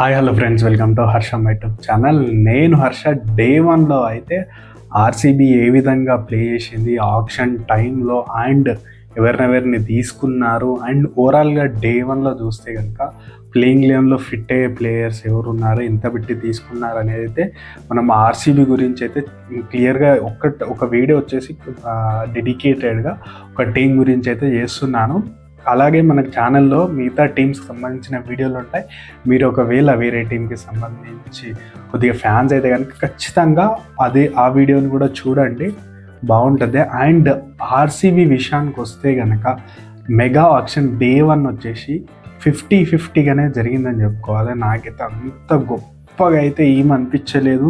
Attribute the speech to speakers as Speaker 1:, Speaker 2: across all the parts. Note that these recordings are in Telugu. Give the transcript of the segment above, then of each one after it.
Speaker 1: Hi hello friends, welcome to Harsha YouTube channel. నేను హర్ష. డే 1లో అయితే ఆర్సీబీ ఏ విధంగా ప్లే చేసింది ఆక్షన్ టైంలో అండ్ ఎవరినెవరిని తీసుకున్నారు అండ్ ఓవరాల్గా డే 1లో చూస్తే కనుక ప్లేయింగ్ లెవెన్లో ఫిట్ అయ్యే ప్లేయర్స్ ఎవరున్నారు, ఎంత పెట్టి తీసుకున్నారు అనేది అయితే మనం ఆర్సీబీ గురించి అయితే క్లియర్గా ఒక వీడియో వచ్చేసి డెడికేటెడ్గా ఒక టీం గురించి అయితే చేస్తున్నాను. అలాగే మన ఛానల్లో మిగతా టీమ్స్కి సంబంధించిన వీడియోలు ఉంటాయి. మీరు ఒకవేళ వేరే టీంకి సంబంధించి కొద్దిగా ఫ్యాన్స్ అయితే కనుక ఖచ్చితంగా ఆ వీడియోని కూడా చూడండి, బాగుంటుంది. అండ్ ఆర్సీబీ విషయానికి వస్తే కనుక మెగా ఆక్షన్ డే 1 వచ్చేసి 50-50గానే జరిగిందని చెప్పుకోవాలి. నాకైతే అంత గొప్పగా అయితే ఏమనిపించలేదు.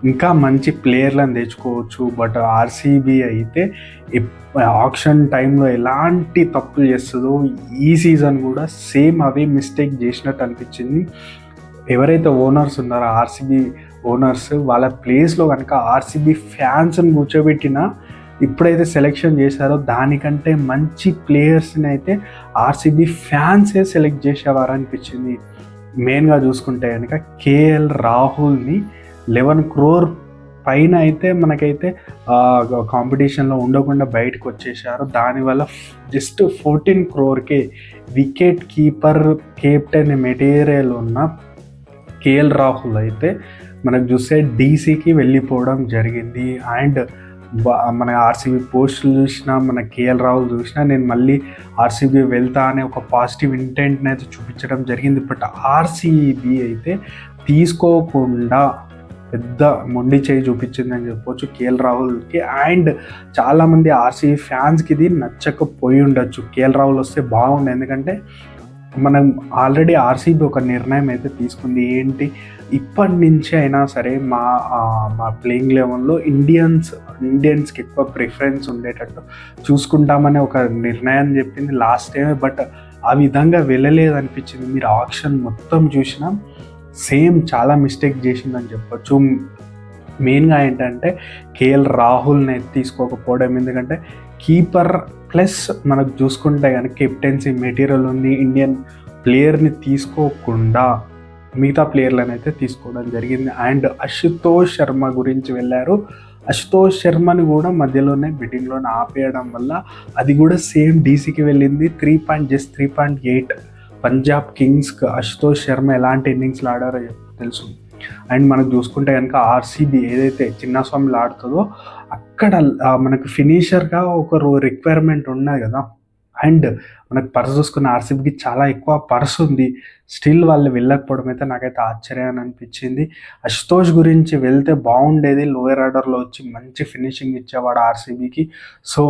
Speaker 1: ఇంకా మంచి ప్లేయర్లను తెచ్చుకోవచ్చు, బట్ ఆర్సీబీ అయితే ఆక్షన్ టైంలో ఎలాంటి తప్పులు చేస్తుందో ఈ సీజన్ కూడా సేమ్ అవే మిస్టేక్ చేసినట్టు అనిపించింది. ఎవరైతే ఓనర్స్ ఉన్నారో ఆర్సీబీ ఓనర్స్, వాళ్ళ ప్లేస్లో కనుక ఆర్సీబీ ఫ్యాన్స్ని కూర్చోబెట్టినా ఇప్పుడైతే సెలెక్షన్ చేశారో దానికంటే మంచి ప్లేయర్స్ని అయితే ఆర్సీబీ ఫ్యాన్సే సెలెక్ట్ చేసేవారు అనిపించింది. మెయిన్గా చూసుకుంటే కనుక కేఎల్ రాహుల్ని 11 crore పైన అయితే మనకైతే కాంపిటీషన్లో ఉండకుండా బయటకు వచ్చేసారు. దానివల్ల just 14 crore wicket keeper captain material ఉన్న కేఎల్ రాహుల్ అయితే మనకు చూస్తే డీసీకి వెళ్ళిపోవడం జరిగింది. అండ్ మన ఆర్సీబీ పోస్టులు చూసినా, మన కేఎల్ రాహుల్ చూసినా నేను మళ్ళీ ఆర్సీబీ వెళ్తా అనే ఒక పాజిటివ్ ఇంటెంట్ని అయితే చూపించడం జరిగింది. బట్ ఆర్సీబీ అయితే తీసుకోకుండా పెద్ద మొండి చేయి చూపించిందని చెప్పొచ్చు కేఎల్ రాహుల్కి. అండ్ చాలామంది ఆర్సీబీ ఫ్యాన్స్కి ఇది నచ్చకపోయి ఉండొచ్చు. కేఎల్ రాహుల్ వస్తే బాగుండు, ఎందుకంటే మనం ఆల్రెడీ ఆర్సీబీ ఒక నిర్ణయం అయితే తీసుకుంది. ఏంటి, ఇప్పటి నుంచి అయినా సరే మా ప్లేయింగ్ లెవెన్లో ఇండియన్స్కి ఎక్కువ ప్రిఫరెన్స్ ఉండేటట్టు చూసుకుంటామని ఒక నిర్ణయం చెప్పింది లాస్ట్ టైమే. బట్ ఆ విధంగా వెళ్ళలేదు అనిపించింది. మీరు ఆక్షన్ మొత్తం చూసినా సేమ్ చాలా మిస్టేక్ చేసిందని చెప్పొచ్చు. మెయిన్గా ఏంటంటే కేఎల్ రాహుల్ని తీసుకోకపోవడం, ఎందుకంటే కీపర్ ప్లస్ మనకు చూసుకుంటే కానీ కెప్టెన్సీ మెటీరియల్ ఉంది. ఇండియన్ ప్లేయర్ని తీసుకోకుండా మిగతా ప్లేయర్లను అయితే తీసుకోవడం జరిగింది. అండ్ అశుతోష్ శర్మ గురించి వెళ్ళారు. అశుతోష్ శర్మని కూడా మధ్యలోనే బిడ్డింగ్లోనే ఆపేయడం వల్ల అది కూడా సేమ్ డీసీకి వెళ్ళింది. 3.8 పంజాబ్ కింగ్స్కి అశుతోష్ శర్మ ఎలాంటి ఇన్నింగ్స్లు ఆడారో తెలుసు. అండ్ మనకు చూసుకుంటే కనుక ఆర్సీబీ ఏదైతే చిన్నస్వామిలో ఆడుతుందో అక్కడ మనకు ఫినిషర్గా ఒక రిక్వైర్మెంట్ ఉన్నది కదా. అండ్ మనకు పర్స్ చూసుకున్న ఆర్సీబీకి చాలా ఎక్కువ పర్స్ ఉంది. స్టిల్ వాళ్ళు వెళ్ళకపోవడం అయితే నాకైతే ఆశ్చర్యం అనిపించింది. అశుతోష్ గురించి వెళ్తే బాగుండేది, లోయర్ ఆర్డర్లో వచ్చి మంచి ఫినిషింగ్ ఇచ్చేవాడు ఆర్సీబీకి. సో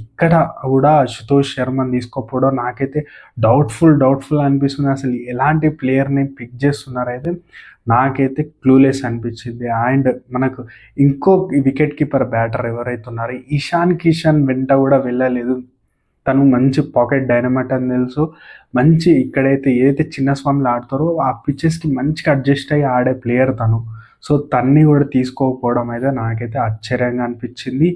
Speaker 1: ఇక్కడ కూడా అశుతోష్ శర్మని తీసుకోకపోవడం నాకైతే డౌట్ఫుల్ అనిపిస్తుంది. అసలు ఎలాంటి ప్లేయర్ని పిక్ చేస్తున్నారైతే నాకైతే క్లూలెస్ అనిపించింది. అండ్ మనకు ఇంకో వికెట్ కీపర్ బ్యాటర్ ఎవరైతే ఉన్నారో ఇషాన్ కిషన్ వెంట కూడా వెళ్ళలేదు. తను మంచి పాకెట్ డైనమైట్ అని తెలుసు. మంచి ఇక్కడైతే ఏదైతే చిన్నస్వామిలో ఆడతారో ఆ పిచ్చెస్కి మంచిగా అడ్జస్ట్ అయ్యి ఆడే ప్లేయర్ తను. సో తన్ని కూడా తీసుకోకపోవడం అయితే నాకైతే ఆశ్చర్యంగా అనిపించింది.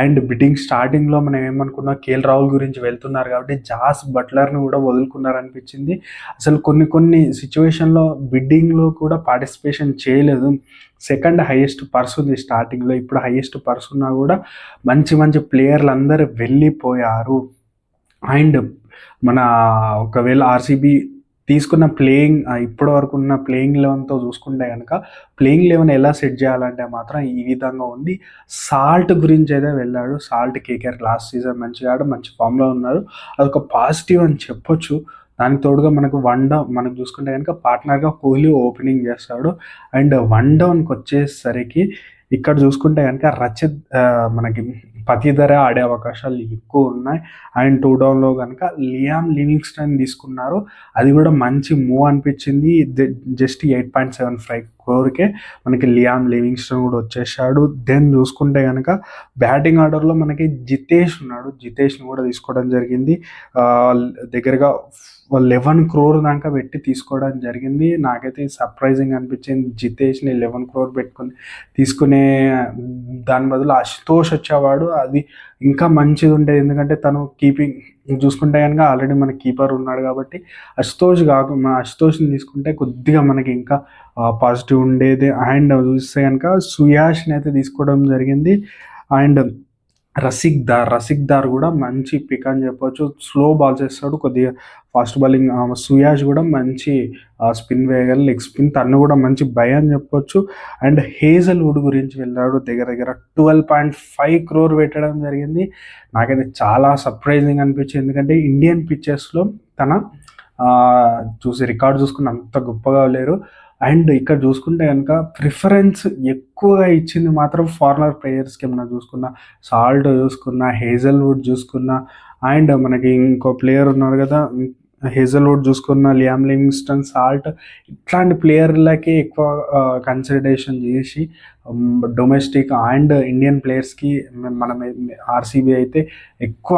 Speaker 1: అండ్ బిడ్డింగ్ స్టార్టింగ్లో మనం ఏమనుకున్నాం, కేఎల్ రాహుల్ గురించి వెళ్తున్నారు కాబట్టి జాస్ బట్లర్ని కూడా వదులుకున్నారనిపించింది. అసలు కొన్ని సిచ్యువేషన్లో బిడ్డింగ్లో కూడా పార్టిసిపేషన్ చేయలేదు. సెకండ్ హైయెస్ట్ పర్స్ ఉంది స్టార్టింగ్లో, ఇప్పుడు హైయెస్ట్ పర్స్ ఉన్నా కూడా మంచి ప్లేయర్లు అందరూ వెళ్ళిపోయారు. అండ్ మన ఒకవేళ ఆర్సీబీ తీసుకున్న ఇప్పటి వరకు ఉన్న ప్లేయింగ్ లెవెన్తో చూసుకుంటే కనుక ప్లేయింగ్ లెవెన్ ఎలా సెట్ చేయాలంటే మాత్రం ఈ విధంగా ఉంది. సాల్ట్ గురించి అయితే వెళ్ళాడు. సాల్ట్ కేకేఆర్ లాస్ట్ సీజన్ మంచిగా ఆడు, మంచి ఫామ్లో ఉన్నారు, అదొక పాజిటివ్ అని చెప్పొచ్చు. దానికి తోడుగా మనకు చూసుకుంటే కనుక పార్ట్నర్గా కోహ్లీ ఓపెనింగ్ చేస్తాడు. అండ్ 1 downకి వచ్చేసరికి ఇక్కడ చూసుకుంటే కనుక రచిత్ మనకి పతిధర ఆడే అవకాశాలు ఎక్కువ ఉన్నాయి. అండ్ 2 downలో కనుక లియామ్ లివింగ్స్టన్ తీసుకున్నారు. అది కూడా మంచి మూవ్ అనిపించింది. జస్ట్ 8.75 crore మనకి లియామ్ లివింగ్స్టన్ కూడా వచ్చేసాడు. దెన్ చూసుకుంటే కనుక బ్యాటింగ్ ఆర్డర్లో మనకి జితేష్ ఉన్నాడు. జితేష్ని కూడా తీసుకోవడం జరిగింది. దగ్గరగా 11 crore దాకా పెట్టి తీసుకోవడం జరిగింది. నాకైతే సర్ప్రైజింగ్ అనిపించింది. జితేష్ని 11 crore పెట్టుకుని తీసుకునే దాని బదులు అశుతోష్ వచ్చేవాడు, అది ఇంకా మంచిది ఉండేది. ఎందుకంటే తను చూసుకుంటే కనుక ఆల్రెడీ మన కీపర్ ఉన్నాడు కాబట్టి మన అశుతోష్ని తీసుకుంటే కొద్దిగా మనకి ఇంకా పాజిటివ్ ఉండేది. అండ్ చూస్తే కనుక సుయాష్ని అయితే తీసుకోవడం జరిగింది. అండ్ రసిక్ దార్ కూడా మంచి పిక్ అని చెప్పొచ్చు. స్లో బాల్స్ వేస్తాడు, కొద్దిగా ఫాస్ట్ బౌలింగ్. సుయాష్ కూడా మంచి స్పిన్ వేయగల లెగ్ స్పిన్, తను కూడా మంచి బై అని చెప్పొచ్చు. అండ్ హేజల్వుడ్ గురించి వెళ్ళాడు, దగ్గర 12.5 crore పెట్టడం జరిగింది. నాకైతే చాలా సర్ప్రైజింగ్ అనిపించింది, ఎందుకంటే ఇండియన్ పిచ్చెస్లో తన చూసి రికార్డ్ చూసుకుని అంత గొప్పగా లేరు. అండ్ ఇక్కడ చూసుకుంటే కనుక ప్రిఫరెన్స్ ఎక్కువగా ఇచ్చింది మాత్రం ఫారినర్ ప్లేయర్స్కి. ఏమన్నా చూసుకున్నా, సాల్ట్ చూసుకున్నా, హేజల్వుడ్ చూసుకున్నా, అండ్ మనకి ఇంకో ప్లేయర్ ఉన్నారు కదా హేజల్వుడ్ చూసుకున్న, లియామ్ లివింగ్స్టన్, సాల్ట్, ఇట్లాంటి ప్లేయర్లకి ఎక్కువ కన్సిడరేషన్ చేసి డొమెస్టిక్ అండ్ ఇండియన్ ప్లేయర్స్కి మనం ఆర్సీబీ అయితే ఎక్కువ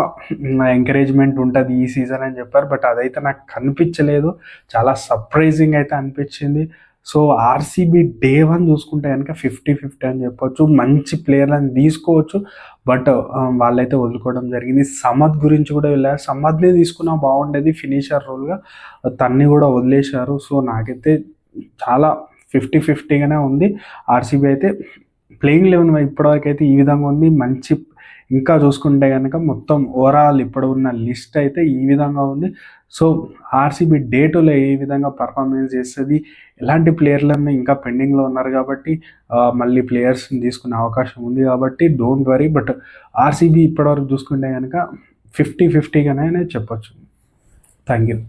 Speaker 1: ఎంకరేజ్మెంట్ ఉంటుంది ఈ సీజన్ అని చెప్పారు. బట్ అదైతే నాకు కనిపించలేదు, చాలా సర్ప్రైజింగ్ అయితే అనిపించింది. సో ఆర్సీబీ డే 1 చూసుకుంటే కనుక 50-50 అని చెప్పొచ్చు. మంచి ప్లేయర్లను తీసుకోవచ్చు, బట్ వాళ్ళైతే వదులుకోవడం జరిగింది. సమద్ గురించి కూడా వెళ్ళారు, సమద్ని తీసుకున్నా బాగుండేది ఫినిషర్ రోల్గా, తన్ని కూడా వదిలేశారు. సో నాకైతే చాలా 50-50గానే ఉంది. ఆర్సీబీ అయితే ప్లేయింగ్ 11 ఇప్పటివరకు అయితే ఈ విధంగా ఉంది. మంచి ఇంకా చూసుకుంటే కనుక మొత్తం ఓవరాల్ ఇప్పుడు ఉన్న లిస్ట్ అయితే ఈ విధంగా ఉంది. సో ఆర్సీబీ డే 2లో ఏ విధంగా పర్ఫార్మెన్స్ చేస్తుంది, ఎలాంటి ప్లేయర్లను ఇంకా పెండింగ్లో ఉన్నారు కాబట్టి మళ్ళీ ప్లేయర్స్ని తీసుకునే అవకాశం ఉంది కాబట్టి డోంట్ వరీ. బట్ ఆర్సీబీ ఇప్పటివరకు చూసుకుంటే కనుక 50-50గానే చెప్పొచ్చు. Thank you.